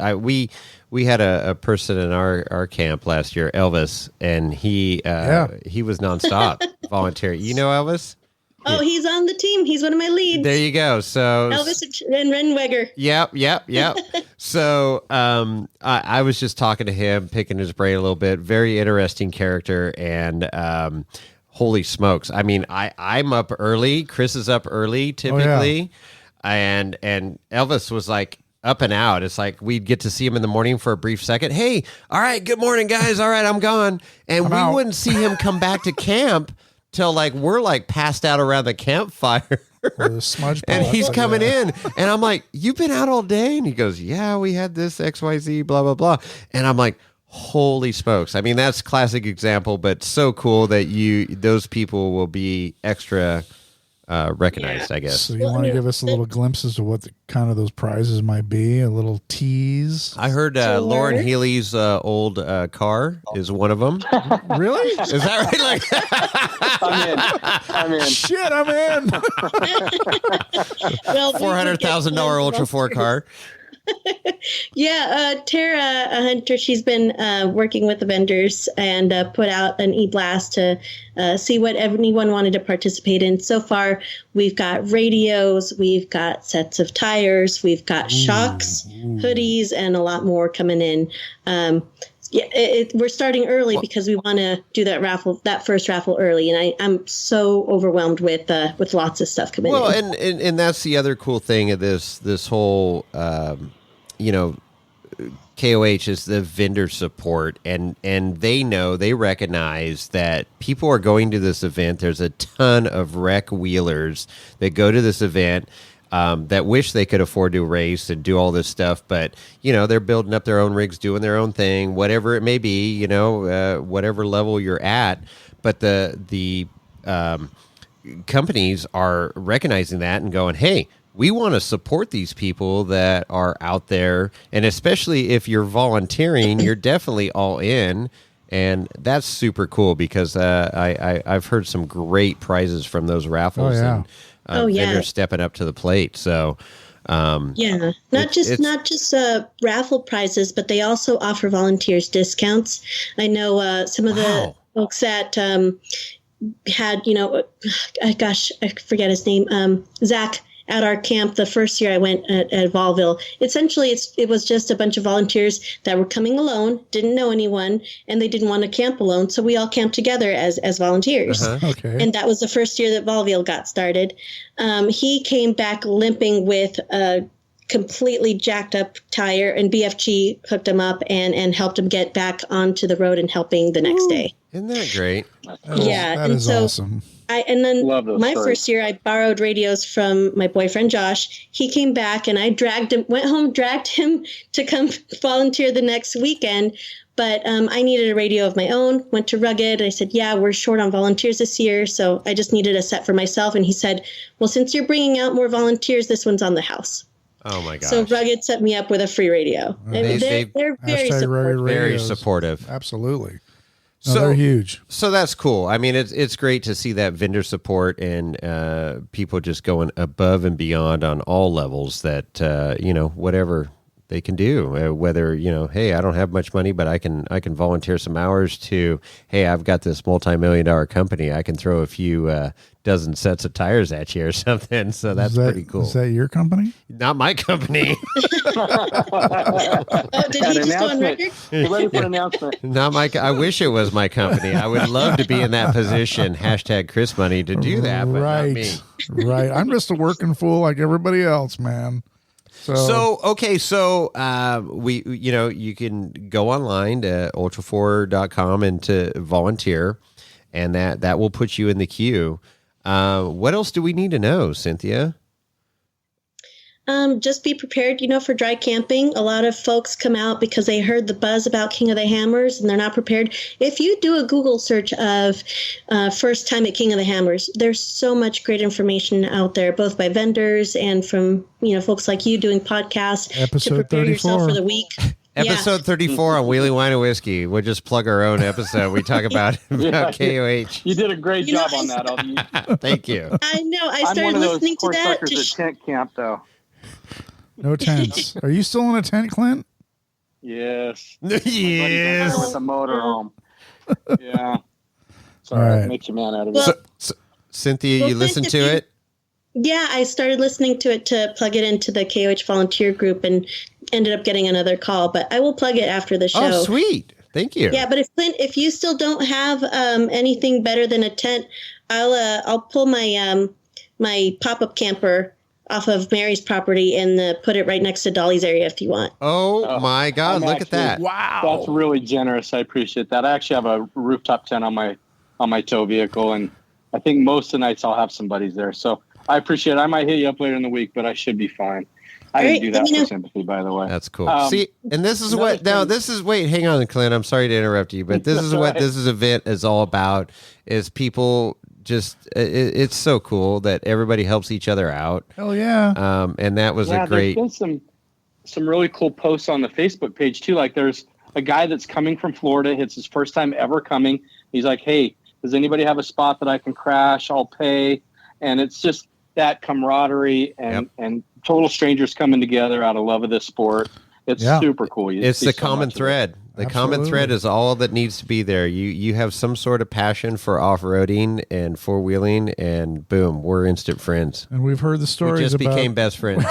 We had a person in our camp last year, Elvis, and he was nonstop volunteering. You know Elvis?
Oh, he's on the team. He's one of my leads.
There you go. So
Elvis and Renweger.
Yep. So I was just talking to him, picking his brain a little bit. Very interesting character, and holy smokes! I mean, I'm up early. Chris is up early typically, and Elvis was like up and out. It's like we'd get to see him in the morning for a brief second. Hey, all right, good morning, guys. All right, I'm gone, and we wouldn't see him come back to camp till we're passed out around the campfire.
The smudge
and he's coming in, and I'm like, you've been out all day? And he goes, yeah, we had this XYZ, blah, blah, blah. And I'm like, holy smokes. I mean, that's classic example, but so cool that those people will be extra recognized, I guess.
So you want to give us a little glimpses of what kind of those prizes might be? A little tease?
I heard Lauren Healy's old car is one of them.
Really?
Is that
right? I'm in.
Shit, I'm in.
Well,
$400,000 Ultra 4 car.
Yeah, Tara Hunter, she's been working with the vendors and put out an e-blast to see what anyone wanted to participate in. So far, we've got radios, we've got sets of tires, we've got shocks, hoodies, and a lot more coming in. We're starting early because we want to do that first raffle early, and I'm so overwhelmed with lots of stuff coming in.
Well, and that's the other cool thing of this whole KOH is the vendor support, and they recognize that people are going to this event. There's a ton of rec wheelers that go to this event that wish they could afford to race and do all this stuff, but they're building up their own rigs, doing their own thing, whatever it may be, whatever level you're at. But the companies are recognizing that and going, hey, we want to support these people that are out there, and especially if you're volunteering, you're definitely all in, and that's super cool because I've heard some great prizes from those raffles.
Oh, yeah.
And they're stepping up to the plate. So,
not just raffle prizes, but they also offer volunteers discounts. I know some of the folks that had, I forget his name, Zach. At our camp, the first year I went at Valville, essentially it was just a bunch of volunteers that were coming alone, didn't know anyone, and they didn't want to camp alone, so we all camped together as volunteers.
Okay.
And that was the first year that Valville got started. He came back limping with completely jacked up tire, and BFG hooked him up and helped him get back onto the road and helping the next day.
Isn't that great?
Yeah.
That is awesome.
My first year, I borrowed radios from my boyfriend, Josh. He came back and I went home, dragged him to come volunteer the next weekend. But I needed a radio of my own, went to Rugged. I said, yeah, we're short on volunteers this year. So I just needed a set for myself. And he said, well, since you're bringing out more volunteers, this one's on the house.
Oh my gosh.
So Rugged set me up with a free radio. They're very supportive.
Very supportive.
Absolutely. No,
So
they're huge.
So that's cool. I mean, it's great to see that vendor support and people just going above and beyond on all levels that, whatever they can do, whether, hey, I don't have much money, but I can volunteer some hours to, hey, I've got this multi-million-dollar company. I can throw a few dozen sets of tires at you or something. So that's pretty cool.
Is that your company?
Not my company.
Did he just go on record?
Get ready for an announcement.
Not my. I wish it was my company. I would love to be in that position. hashtag Chris Money to do that, but not me.
Right. I'm just a working fool like everybody else, man. So
we, you can go online to ultra4.com and to volunteer, and that will put you in the queue. What else do we need to know, Cynthia?
Just be prepared, for dry camping. A lot of folks come out because they heard the buzz about King of the Hammers and they're not prepared. If you do a Google search of first time at King of the Hammers, there's so much great information out there, both by vendors and from, folks like you doing podcasts
Episode
to prepare
34.
yourself for the week.
Episode 34 on Wheeling Wine and Whiskey. We'll just plug our own episode. We talk about KOH.
You did a great job on that, Aldi.
Thank you.
I know. I started listening to that.
At tent camp, though.
No tents. Are you still in a tent, Clint?
Yes.
Yes.
With a motorhome. Yeah. Sorry,
All right.
makes a man out of it.
So, Cynthia, you listen to it?
Yeah, I started listening to it to plug it into the KOH volunteer group and ended up getting another call, but I will plug it after the show.
Oh, sweet. Thank you.
Yeah, but if you still don't have anything better than a tent, I'll pull my my pop-up camper off of Mary's property and put it right next to Dolly's area if you want.
Oh my God, look at that.
Wow.
That's really generous. I appreciate that. I actually have a rooftop tent on my tow vehicle, and I think most of the nights I'll have some buddies there. So I appreciate it. I might hit you up later in the week, but I should be fine. I didn't do that for sympathy, by the way.
That's cool. See, and this is wait, hang on, Clint. I'm sorry to interrupt you, but this is what this event is all about, is people just, it's so cool that everybody helps each other out.
Hell yeah.
And that was a great.
There's been some really cool posts on the Facebook page too. Like there's a guy that's coming from Florida. It's his first time ever coming. He's like, hey, does anybody have a spot that I can crash? I'll pay. And it's just that camaraderie and total strangers coming together out of love of this sport. It's super cool.
It's the common thread. The common thread is all that needs to be there. You have some sort of passion for off-roading and four-wheeling, and boom, we're instant friends.
And we've heard the stories
we just
about...
became best friends.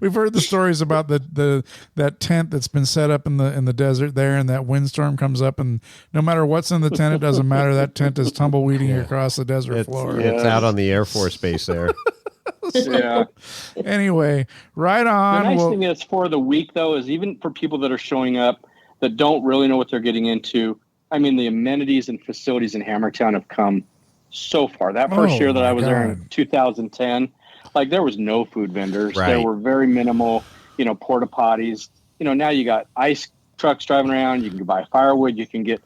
We've heard the stories about that tent that's been set up in the desert there, and that windstorm comes up, and no matter what's in the tent, it doesn't matter. That tent is tumbleweeding across the desert floor.
It's out on the Air Force Base there.
Yeah.
Anyway, right on.
The nice thing is for the week, though, is even for people that are showing up that don't really know what they're getting into, I mean, the amenities and facilities in Hammertown have come so far. That first year that I was there in 2010, like there was no food vendors.
Right.
There were very minimal, porta potties. Now you got ice trucks driving around. You can buy firewood. You can get,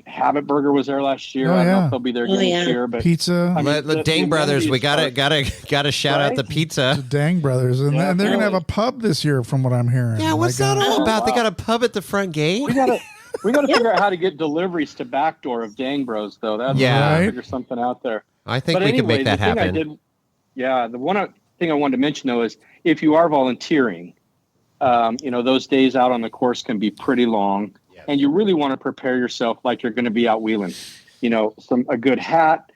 Habit Burger was there last year. I don't know if they'll be there again this year, but
pizza.
The Dang Brothers, we gotta shout out the pizza.
The Dang Brothers, and they're gonna have a pub this year, from what I'm hearing.
Yeah, what's that all about? Wow. They got a pub at the front gate.
We gotta figure out how to get deliveries to backdoor of Dang Bros, though. That's figure something out there.
I think we can make that happen.
The one thing I wanted to mention though is if you are volunteering, those days out on the course can be pretty long. And you really want to prepare yourself like you're going to be out wheeling. A good hat.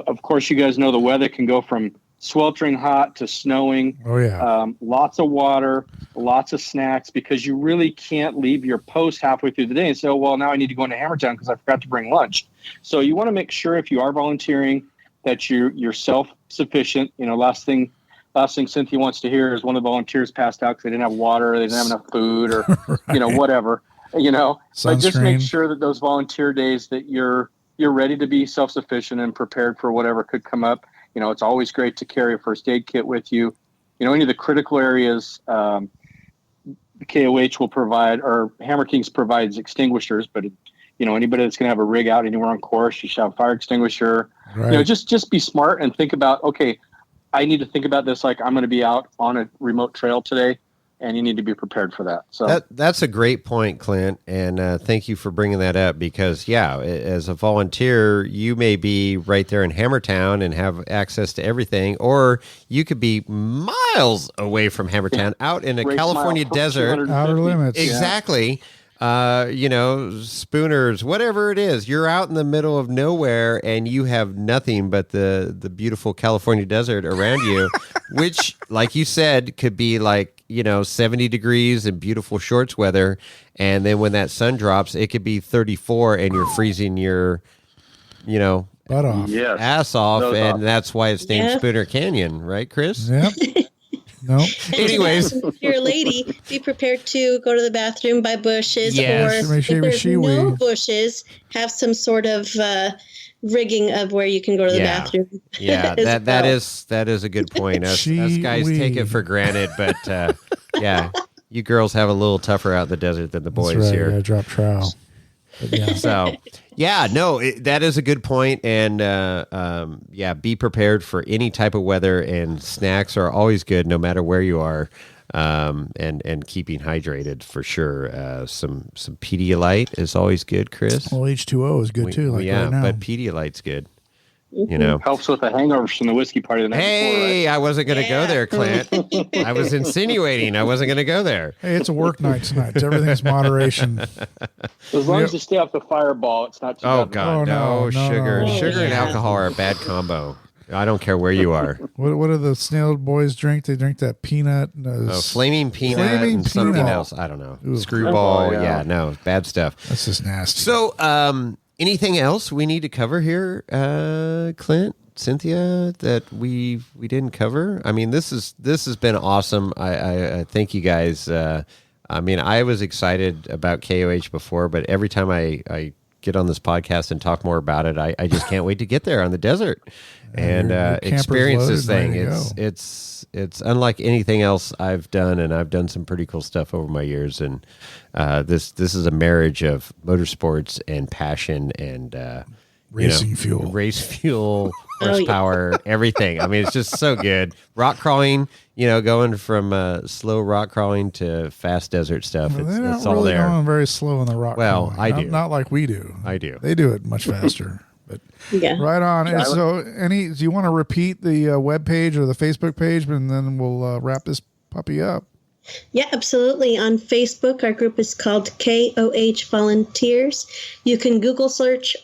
Of course, you guys know the weather can go from sweltering hot to snowing.
Oh, yeah.
Lots of water, lots of snacks, because you really can't leave your post halfway through the day and say, oh, well, now I need to go into Hammertown because I forgot to bring lunch. So you want to make sure if you are volunteering that you're self-sufficient. Last thing last thing Cynthia wants to hear is one of the volunteers passed out because they didn't have water, they didn't have enough food, or
Right.
whatever. But just make
Sunscreen.
sure that those volunteer days that you're ready to be self-sufficient and prepared for whatever could come up. It's always great to carry a first aid kit with you. Any of the critical areas, the KOH will provide, or Hammer Kings provides extinguishers, but anybody that's going to have a rig out anywhere on course, you should have a fire extinguisher.
Right.
Just be smart and think about, okay, I need to think about this like I'm going to be out on a remote trail today, and you need to be prepared for that. So
that's a great point, Clint, and thank you for bringing that up because, as a volunteer, you may be right there in Hammertown and have access to everything, or you could be miles away from Hammertown, out in a
Race
California
mile,
desert.
250.
Outer limits.
Exactly. Spooners, whatever it is, you're out in the middle of nowhere and you have nothing but the beautiful California desert around you, which, like you said, could be like, 70 degrees and beautiful shorts weather. And then when that sun drops, it could be 34 and you're freezing your,
Butt off.
Yes.
ass off.
Nose
And
off.
that's why it's named
Yeah.
Spooner Canyon, right, Chris?
Yep. No.
Anyways.
If you're a lady, be prepared to go to the bathroom by bushes,
Yes.
or
Make sure
if there's
she
no
wee.
bushes, have some sort of rigging of where you can go to the
Yeah.
bathroom.
Yeah,
as
that
well.
is a good point. Us guys
She-wee.
take it for granted, but you girls have a little tougher out in the desert than the boys
That's right.
here.
Yeah, drop trowel. But yeah.
So, that is a good point, and be prepared for any type of weather. And snacks are always good, no matter where you are, and keeping hydrated for sure. Some Pedialyte is always good, Chris.
Well, H2O is good too. Like right now.
but Pedialyte's good.
Helps with the hangovers from the whiskey party the night before, right?
I wasn't going to go
Yeah.
there, Clint. I was insinuating I wasn't going to go there.
Hey, it's a work night tonight. Everything's moderation.
As long as you stay off the fireball, it's not too
Oh
bad.
God,
Oh,
no,
no,
sugar,
no.
sugar and
Yeah.
alcohol are a bad combo. I don't care where you are.
What do the snail boys drink? They drink that peanut.
Flaming peanut
Flaming
and something
peanut.
else. I don't know.
Ooh.
Screwball.
Screwball, yeah.
Yeah, no, bad stuff.
That's just nasty.
So, anything else we need to cover here, Clint, Cynthia, that we didn't cover? I mean, this has been awesome. I thank you guys. I was excited about KOH before, but every time I get on this podcast and talk more about it, I just can't wait to get there on the desert and
your camper's
experience this
loaded,
thing.
ready to go.
It's unlike anything else I've done, and I've done some pretty cool stuff over my years. And this is a marriage of motorsports and passion and
Racing fuel.
race fuel,
Oh, yeah.
horsepower, everything. I mean, it's just so good. Rock crawling, going from slow rock crawling to fast desert stuff.
Well,
It's
they're not
all
really
there.
going very slow in the rock.
Well,
crawling.
I do.
Not like we do.
I do.
They do it much faster. But
Yeah.
right on. And so, do you want to repeat the web page or the Facebook page, and then we'll wrap this puppy up?
Yeah, absolutely. On Facebook, our group is called KOH Volunteers. You can Google search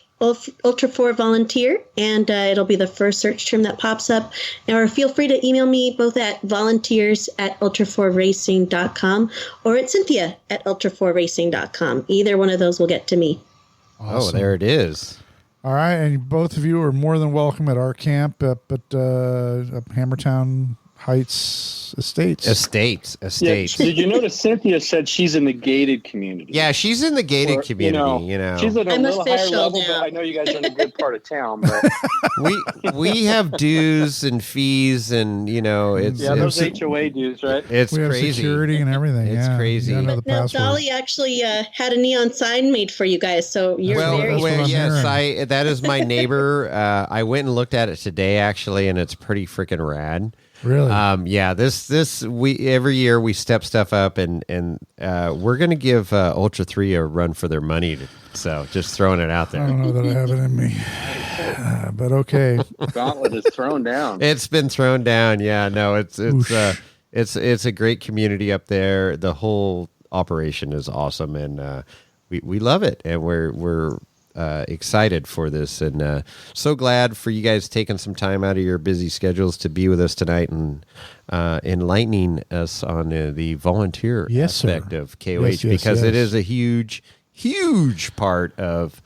Ultra 4 Volunteer, and it'll be the first search term that pops up. Or feel free to email me both at volunteers@ultra4racing.com or at Cynthia@ultra4racing.com. Either one of those will get to me.
Oh, there it is.
All right, and both of you are more than welcome at our camp up at Hammertown Heights Estates.
Estates.
Yeah, did you notice Cynthia said she's in the gated community?
Yeah, she's in the gated
Or,
community.
She's at a
I'm
little higher
official
level,
now.
but I know you guys are in a good part of town. But
we have dues and fees, and it's
yeah, those
it's,
HOA dues, right?
it's
we have
crazy.
security and everything.
It's
yeah.
crazy.
You gotta know the
But now
password.
Dolly actually had a neon sign made for you guys, so you're very
what I'm
yes,
hearing.
that is my neighbor. I went and looked at it today, actually, and it's pretty freaking rad.
Really?
We every year we step stuff up, and we're gonna give Ultra 3 a run for their money. So just throwing it out
I
there.
don't know that I have it in me, but okay.
Gauntlet is thrown down.
It's been thrown down. Yeah, no, it's a great community up there. The whole operation is awesome, and we love it, and we're excited for this, and so glad for you guys taking some time out of your busy schedules to be with us tonight and enlightening us on the volunteer
Yes, sir.
aspect of KOH,
Yes, yes,
because it
yes.
is a huge part of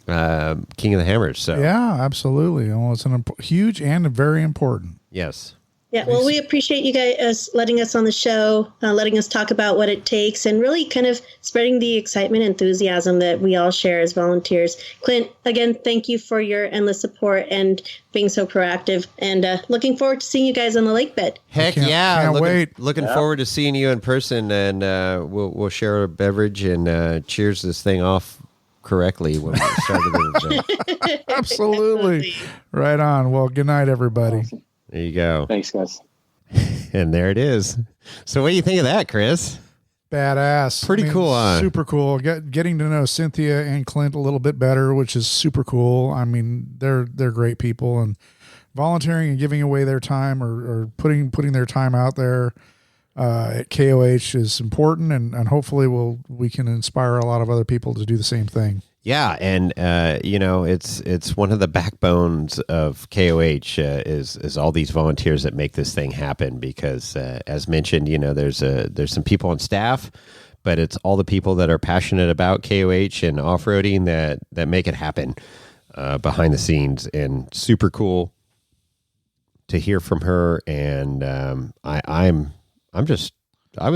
King of the Hammers. So
Yeah, absolutely. Well, it's huge and very important.
yes.
Yeah, well, we appreciate you guys letting us on the show, letting us talk about what it takes, and really kind of spreading the excitement and enthusiasm that we all share as volunteers. Clint, again, thank you for your endless support and being so proactive, and looking forward to seeing you guys on the lake bed.
Heck
can't wait.
Looking forward to seeing you in person, and we'll share a beverage and cheers this thing off correctly when we started it.
Absolutely. Right on. Well, good night, everybody.
Awesome.
There you go.
Thanks, guys.
And there it is. So what do you think of that, Chris?
Badass.
Pretty cool, huh?
Super cool. Getting to know Cynthia and Clint a little bit better, which is super cool. I mean, they're great people, and volunteering and giving away their time or putting their time out there at KOH is important, and hopefully we can inspire a lot of other people to do the same thing.
Yeah, and it's one of the backbones of KOH is all these volunteers that make this thing happen. Because as mentioned, there's some people on staff, but it's all the people that are passionate about KOH and off-roading that make it happen behind the scenes. And super cool to hear from her. And I was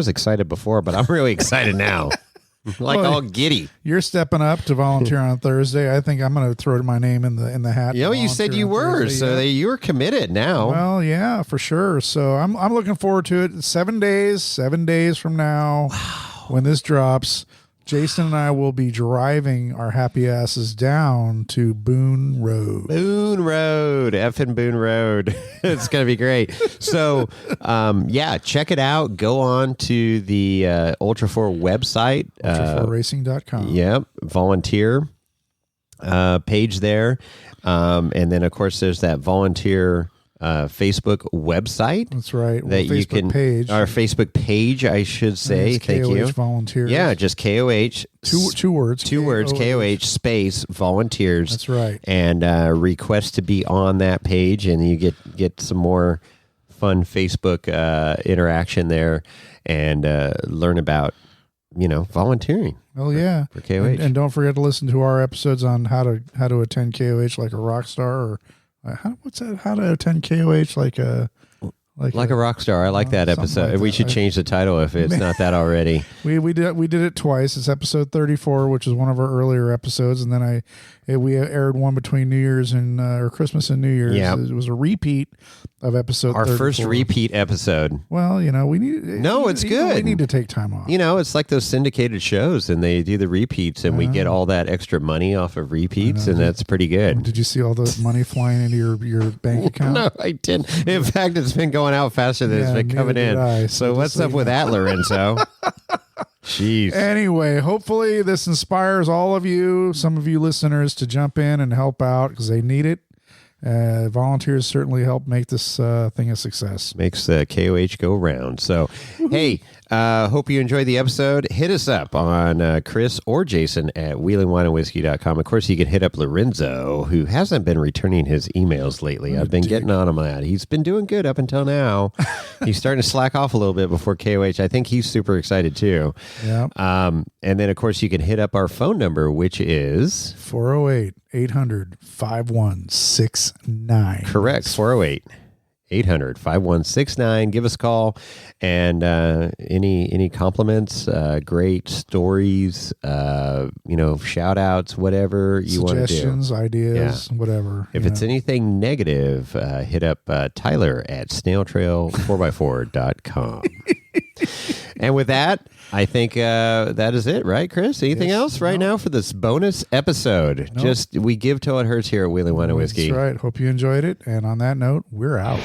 excited before, but I'm really excited now. All giddy.
You're stepping up to volunteer on Thursday. I think I'm going to throw my name in the hat.
You said you were,
Thursday,
so you were committed now.
Well, yeah, for sure. So I'm looking forward to it. 7 days from now, when this drops, Jason and I will be driving our happy asses down to Boone Road.
Effing Boone Road. It's going to be great. So, check it out. Go on to the Ultra4 website.
Ultra4racing.com.
Yep. Volunteer page there. And then, of course, there's that volunteer Facebook website.
That's right.
That you can
page.
Our Facebook page, I should say. Thank
KOH
you.
Volunteers.
Yeah, just KOH.
Two words.
Two words. KOH space volunteers.
That's right.
And request to be on that page, and you get some more fun Facebook interaction there, and learn about volunteering.
Oh yeah,
for KOH.
And don't forget to listen to our episodes on how to attend KOH like a rock star, or what's that? How to attend KOH like a
rock star. I like that episode. Like we should change the title if it's not that already.
We did it twice. It's episode 34, which is one of our earlier episodes, and then we aired one between New Year's and or Christmas and New Year's.
Yep.
It was a repeat of episode.
Our
34.
first repeat episode.
Well, we need.
No, it's good.
We need to take time off.
It's like those syndicated shows, and they do the repeats, and we get all that extra money off of repeats, and that's pretty good.
Did you see all the money flying into your bank account?
No, I didn't. In fact, it's been going out faster than it's been coming in. So what's up with that, Lorenzo? Jeez.
Anyway, hopefully this inspires all of you, some of you listeners, to jump in and help out because they need it. Volunteers certainly help make this thing a success.
Makes the KOH go round. So, hey, hope you enjoyed the episode. Hit us up on Chris or Jason at wheelingwineandwhiskey.com. Of course, you can hit up Lorenzo, who hasn't been returning his emails lately. I've been getting on him on that. He's been doing good up until now. He's starting to slack off a little bit before KOH. I think he's super excited too.
Yeah.
And then, of course, you can hit up our phone number, which is
408-800-5169.
Correct. 408-800-5169. Give us a call, and any compliments, great stories, shout outs, whatever you want to do.
Suggestions, ideas, whatever.
If it's anything negative, hit up Tyler at snailtrail4x4.com. And with that, I think that is it, right, Chris? Anything else now for this bonus episode?
Nope.
Just we give till it hurts here at Wheeling Wine and Whiskey.
That's right. Hope you enjoyed it. And on that note, we're out.